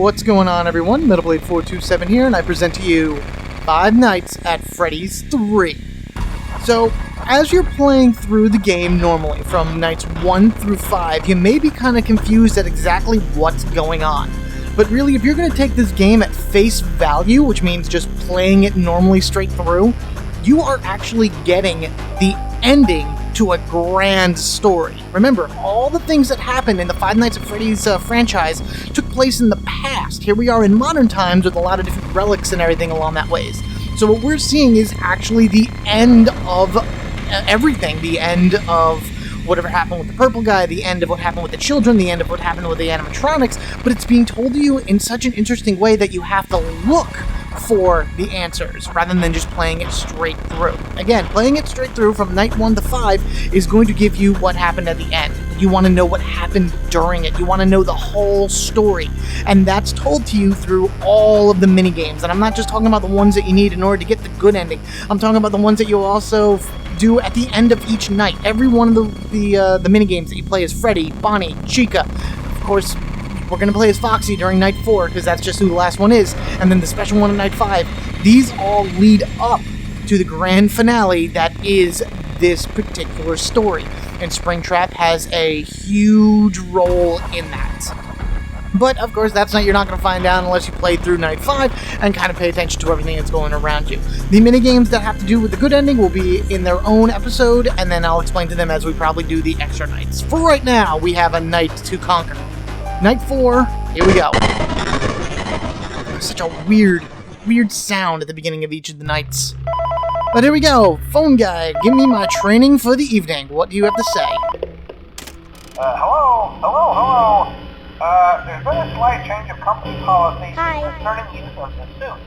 What's going on, everyone? MetalBlade427 here, and I present to you Five Nights at Freddy's 3. So, as you're playing through the game normally, from nights 1 through 5, you may be kind of confused at exactly what's going on. But really, if you're going to take this game at face value, which means just playing it normally straight through, you are actually getting the ending to a grand story. Remember, all the things that happened in the Five Nights at Freddy's franchise took place in the past. Here we are in modern times with a lot of different relics and everything along that ways. So what we're seeing is actually the end of everything. The end of whatever happened with the purple guy, the end of what happened with the children, the end of what happened with the animatronics, but it's being told to you in such an interesting way that you have to look for the answers, rather than just playing it straight through. Again, playing it straight through from night 1 to 5 is going to give you what happened at the end. You want to know what happened during it. You want to know the whole story. And that's told to you through all of the mini-games. And I'm not just talking about the ones that you need in order to get the good ending. I'm talking about the ones that you'll also do at the end of each night. Every one of the mini-games that you play is Freddy, Bonnie, Chica. Of course, we're going to play as Foxy during night 4, because that's just who the last one is, and then the special one in night 5. These all lead up to the grand finale that is this particular story, and Springtrap has a huge role in that. But, of course, you're not going to find out unless you play through night 5 and kind of pay attention to everything that's going around you. The minigames that have to do with the good ending will be in their own episode, and then I'll explain to them as we probably do the extra nights. For right now, we have a night to conquer. Night 4, here we go. Such a weird sound at the beginning of each of the nights. But here we go. Phone guy, give me my training for the evening. What do you have to say? Hello. There's been a slight change of company policy concerning use of the suit.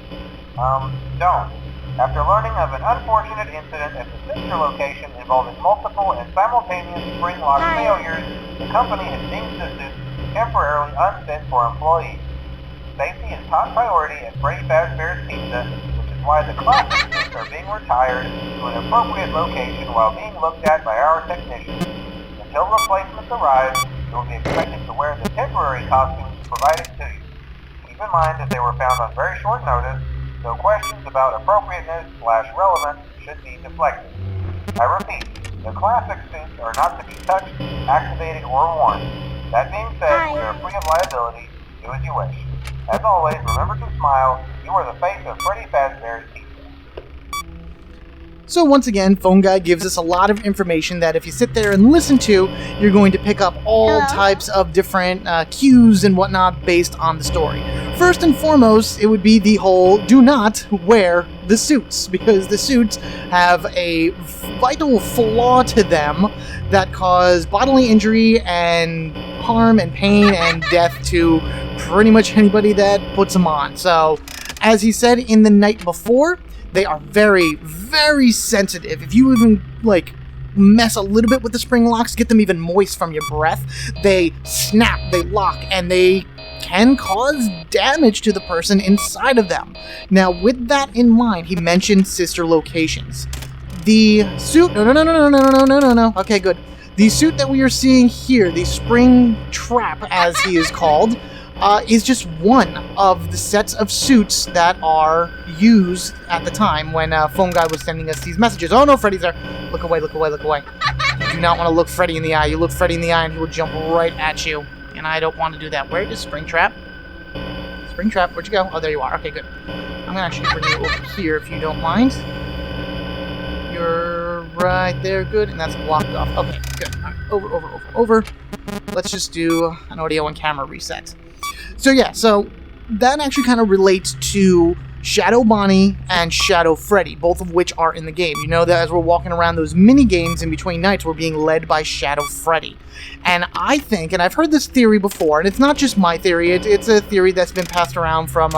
Don't. After learning of an unfortunate incident at the sister location involving multiple and simultaneous spring lock failures, the company has deemed the suit temporarily unfit for employees. Safety is top priority at Freddy Fazbear's Pizza, which is why the classic suits are being retired to an appropriate location while being looked at by our technicians. Until replacements arrive, you will be expected to wear the temporary costumes provided to you. Keep in mind that they were found on very short notice, so questions about appropriateness/relevance should be deflected. I repeat, the classic suits are not to be touched, activated, or worn. That being said, we are free of liability. Do as you wish. As always, remember to smile. You are the face of Freddy Fazbear's Pizza. So once again, Phone Guy gives us a lot of information that if you sit there and listen to, you're going to pick up all types of different cues and whatnot based on the story. First and foremost, it would be the whole do not wear the suits, because the suits have a vital flaw to them that cause bodily injury and harm and pain and death to pretty much anybody that puts them on. So, as he said in the night before, they are very, very sensitive. If you even, mess a little bit with the spring locks, get them even moist from your breath, they snap, they lock, and they can cause damage to the person inside of them. Now, with that in mind, he mentioned sister locations. The suit... No. Okay, good. The suit that we are seeing here, the spring trap, as he is called, is just one of the sets of suits that are used at the time when Phone Guy was sending us these messages. Oh no, Freddy's there. Look away. You do not want to look Freddy in the eye. You look Freddy in the eye and he will jump right at you. And I don't want to do that. Where is Springtrap? Springtrap, where'd you go? Oh, there you are. Okay, good. I'm going to actually bring you over here if you don't mind. You're right there. Good. And that's blocked off. Okay, good. All right. Over. Let's just do an audio and camera reset. So yeah, so that actually kind of relates to Shadow Bonnie and Shadow Freddy, both of which are in the game. You know that as we're walking around those mini-games in between nights, we're being led by Shadow Freddy. And I think, and I've heard this theory before, and it's not just my theory, it's a theory that's been passed around from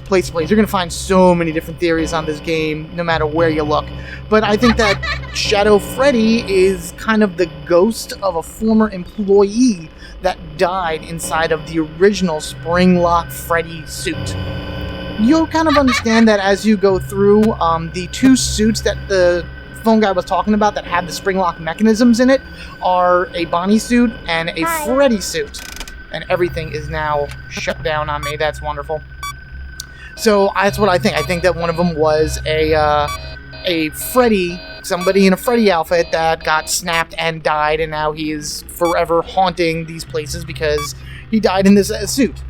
place to place. You're going to find so many different theories on this game, no matter where you look. But I think that Shadow Freddy is kind of the ghost of a former employee that died inside of the original Spring Lock Freddy suit. You'll kind of understand that as you go through the two suits that the Phone Guy was talking about that have the spring lock mechanisms in it are a Bonnie suit and a Freddy suit. and everything is now shut down on me. That's wonderful. So that's what I think. I think that one of them was a Freddy, somebody in a Freddy outfit that got snapped and died, and now he is forever haunting these places because he died in this suit.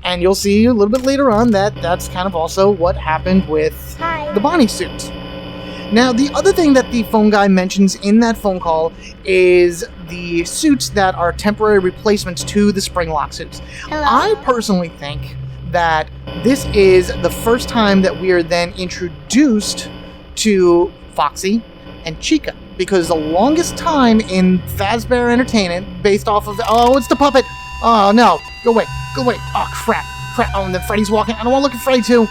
And you'll see a little bit later on that that's kind of also what happened with the Bonnie suit. Now, the other thing that the phone guy mentions in that phone call is the suits that are temporary replacements to the Springlock suits. Hello. I personally think that this is the first time that we are then introduced to Foxy and Chica, because the longest time in Fazbear Entertainment, based off of it's the puppet. Oh no, go away. Oh crap. Oh, and then Freddy's walking. I don't want to look at Freddy too.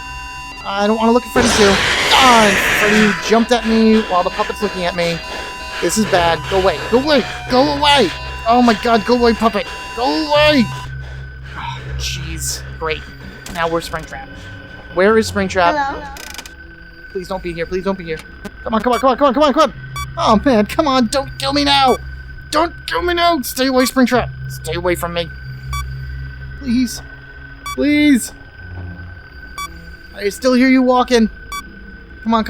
Oh, and Freddy jumped at me while the puppet's looking at me. This is bad. Go away. Oh my god, go away, puppet. Go away. Oh, jeez. Great. Now where's Springtrap? Where is Springtrap? Hello. Please don't be here. Come on. Oh man, come on. Don't kill me now. Stay away, Springtrap. Stay away from me. Please. I still hear you walking. Come on.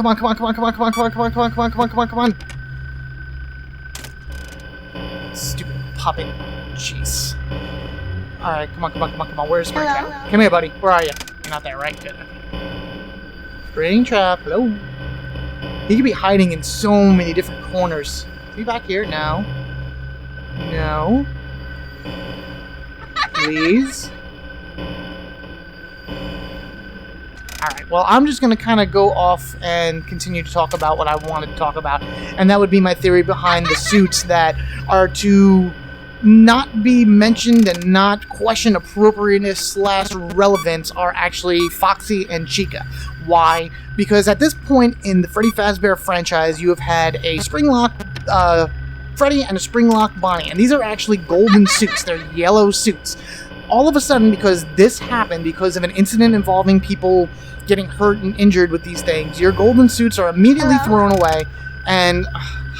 Stupid puppet. Jeez. Alright, come on. Where's Springtrap? Hello. Come here, buddy. Where are you? You're not there, right? Good. Springtrap, hello. He could be hiding in so many different corners. Is he back here? No. Please. Alright, well, I'm just going to kind of go off and continue to talk about what I wanted to talk about. And that would be my theory behind the suits that are to not be mentioned and not question appropriateness / relevance are actually Foxy and Chica. Why? Because at this point in the Freddy Fazbear franchise, you have had a Springlock Freddy and a Springlock Bonnie, and these are actually golden suits. They're yellow suits. All of a sudden, because this happened, because of an incident involving people getting hurt and injured with these things, your golden suits are immediately thrown away. And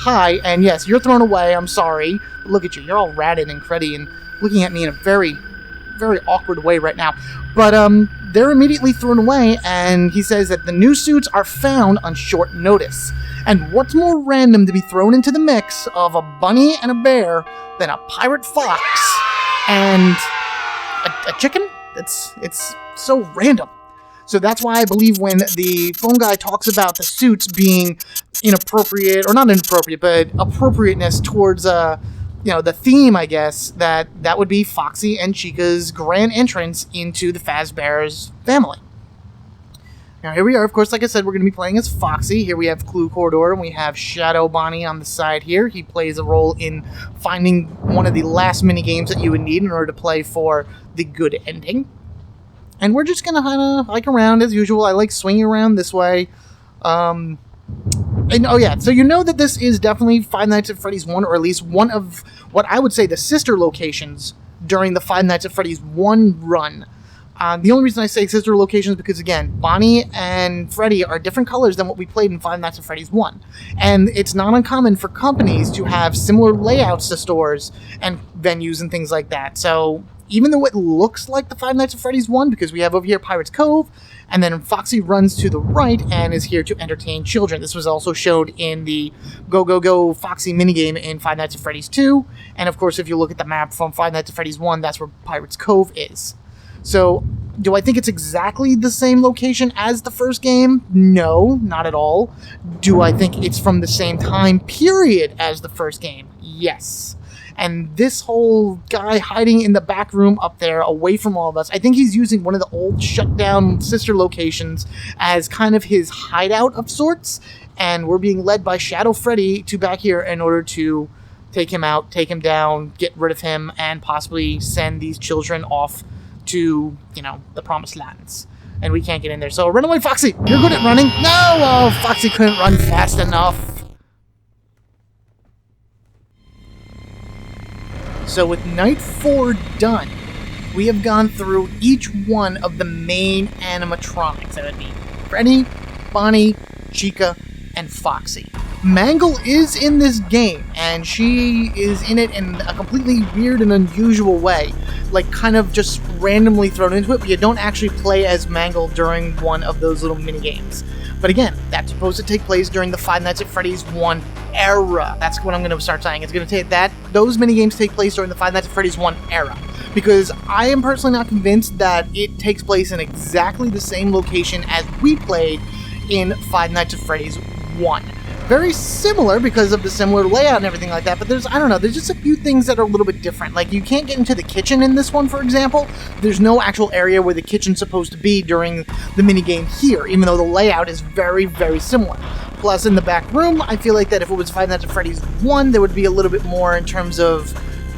and yes, you're thrown away. I'm sorry. But look at you. You're all ratted and cruddy and looking at me in a very, very awkward way right now. But they're immediately thrown away, and he says that the new suits are found on short notice. And what's more random to be thrown into the mix of a bunny and a bear than a pirate fox and a chicken? It's so random. So that's why I believe when the phone guy talks about the suits being inappropriate, or not inappropriate, but appropriateness towards the theme, I guess, that would be Foxy and Chica's grand entrance into the Fazbear's family. Now here we are, of course, like I said, we're going to be playing as Foxy. Here we have Clue Corridor, and we have Shadow Bonnie on the side here. He plays a role in finding one of the last mini-games that you would need in order to play for the good ending. And we're just going to kind of hike around as usual. I like swinging around this way. And oh yeah, so you know that this is definitely Five Nights at Freddy's 1, or at least one of what I would say the sister locations during the Five Nights at Freddy's 1 run. The only reason I say sister locations is because, again, Bonnie and Freddy are different colors than what we played in Five Nights at Freddy's 1. And it's not uncommon for companies to have similar layouts to stores and venues and things like that. So even though it looks like the Five Nights at Freddy's 1, because we have over here Pirate's Cove, and then Foxy runs to the right and is here to entertain children. This was also showed in the Go Go Go Foxy minigame in Five Nights at Freddy's 2. And of course, if you look at the map from Five Nights at Freddy's 1, that's where Pirate's Cove is. So, do I think it's exactly the same location as the first game? No, not at all. Do I think it's from the same time period as the first game? Yes. And this whole guy hiding in the back room up there, away from all of us, I think he's using one of the old shut-down sister locations as kind of his hideout of sorts, and we're being led by Shadow Freddy to back here in order to take him out, take him down, get rid of him, and possibly send these children off to, the promised lands. And we can't get in there. So run away, Foxy! You're good at running. No! Oh, Foxy couldn't run fast enough. So with Night 4 done, we have gone through each one of the main animatronics. That would be Freddy, Bonnie, Chica, and Foxy. Mangle is in this game, and she is in it in a completely weird and unusual way, like kind of just randomly thrown into it, but you don't actually play as Mangle during one of those little mini games. But again, that's supposed to take place during the Five Nights at Freddy's 1 era. That's what I'm going to start saying. It's going to take that. Those mini games take place during the Five Nights at Freddy's 1 era. Because I am personally not convinced that it takes place in exactly the same location as we played in Five Nights at Freddy's 1. Very similar because of the similar layout and everything like that, but there's just a few things that are a little bit different. Like, you can't get into the kitchen in this one, for example. There's no actual area where the kitchen's supposed to be during the minigame here, even though the layout is very, very similar. Plus, in the back room, I feel like that if it was Five Nights at Freddy's 1, there would be a little bit more in terms of,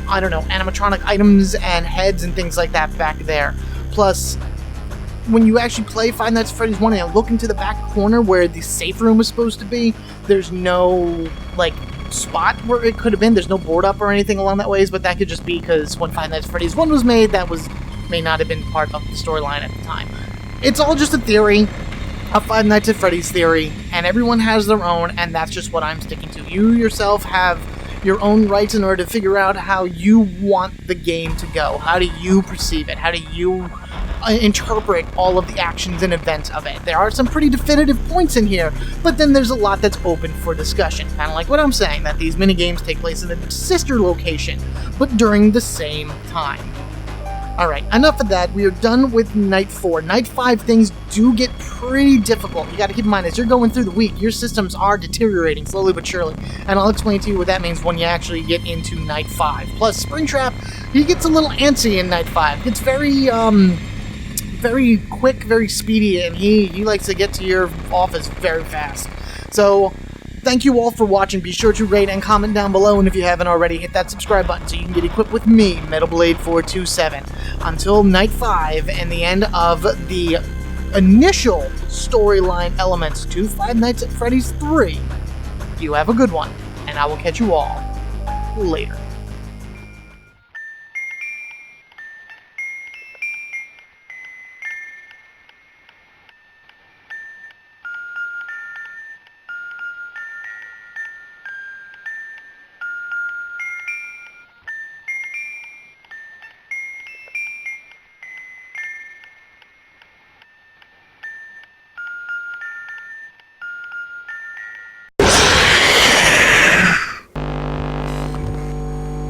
I don't know, animatronic items and heads and things like that back there. Plus, when you actually play Five Nights at Freddy's 1 and look into the back corner where the safe room is supposed to be, there's no, like, spot where it could have been. There's no board up or anything along that ways, but that could just be because when Five Nights at Freddy's 1 was made, that may not have been part of the storyline at the time. It's all just a theory, a Five Nights at Freddy's theory, and everyone has their own, and that's just what I'm sticking to. You yourself have your own rights in order to figure out how you want the game to go. How do you perceive it? How do you interpret all of the actions and events of it? There are some pretty definitive points in here, but then there's a lot that's open for discussion. Kind of like what I'm saying, that these minigames take place in a sister location, but during the same time. Alright, enough of that. We are done with Night 4. Night 5, things do get pretty difficult. You gotta keep in mind, as you're going through the week, your systems are deteriorating slowly but surely, and I'll explain to you what that means when you actually get into Night 5. Plus, Springtrap, he gets a little antsy in Night 5. It's very quick, very speedy, and he likes to get to your office very fast. So, thank you all for watching. Be sure to rate and comment down below, and if you haven't already, hit that subscribe button so you can get equipped with me, MetalBlade427. Until Night 5 and the end of the initial storyline elements to Five Nights at Freddy's 3, you have a good one, and I will catch you all later.